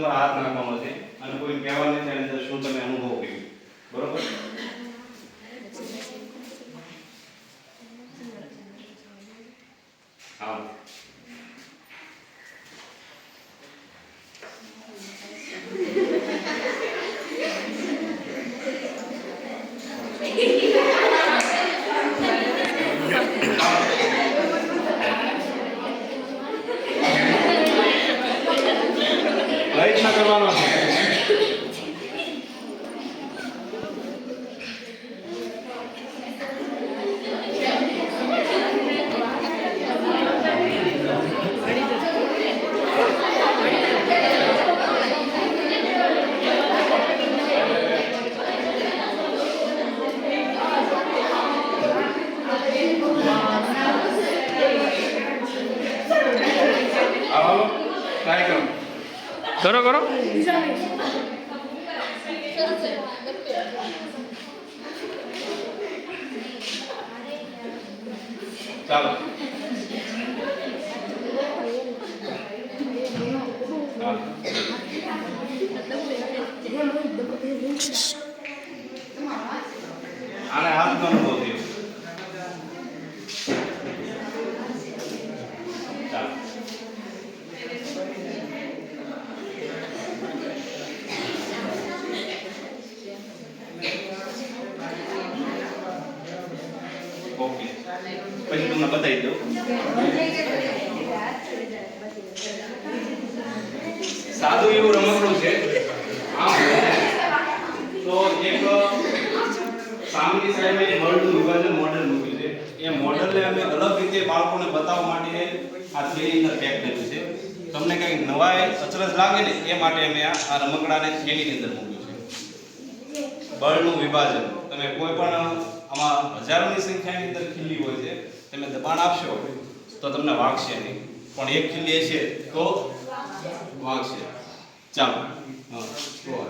તમારા હાથ નાખવાનો છે અને કોઈ કહેવાનું નથી એની અંદર શું તમે અનુભવ કર્યો. બરોબર? હા. પ્રયત્ન કરવાનો છે. આવો ટ્રાય કરો. કરો કરો. ચાલો. આને હાથનો અનુભવ થયો. ચાલો. ઓકે. પછી તમને બતાવી દઉં. સાદું એવું રમકડું છે. તો એક સામેની સાઈડે બળનું વિભાજન મોડેલ મૂક્યું છે. એ મોડેલને અમે અલગ રીતે બાળકોને બતાવવા માટે આ થેલી અંદર પેક કર્યું છે. તમને કંઈક નવાઈ અચરજ લાગે ને એ માટે અમે આ રમકડાને થેલીની અંદર મૂક્યું છે. બળનું વિભાજન તમે કોઈ પણ આમાં હજારોની સંખ્યાની અંદર ખીલી હોય છે, તમે દબાણ આપશો તો તમને વાગશે નહીં, પણ એક ખીલી હશે તો વાગશે. ચાલો. હા.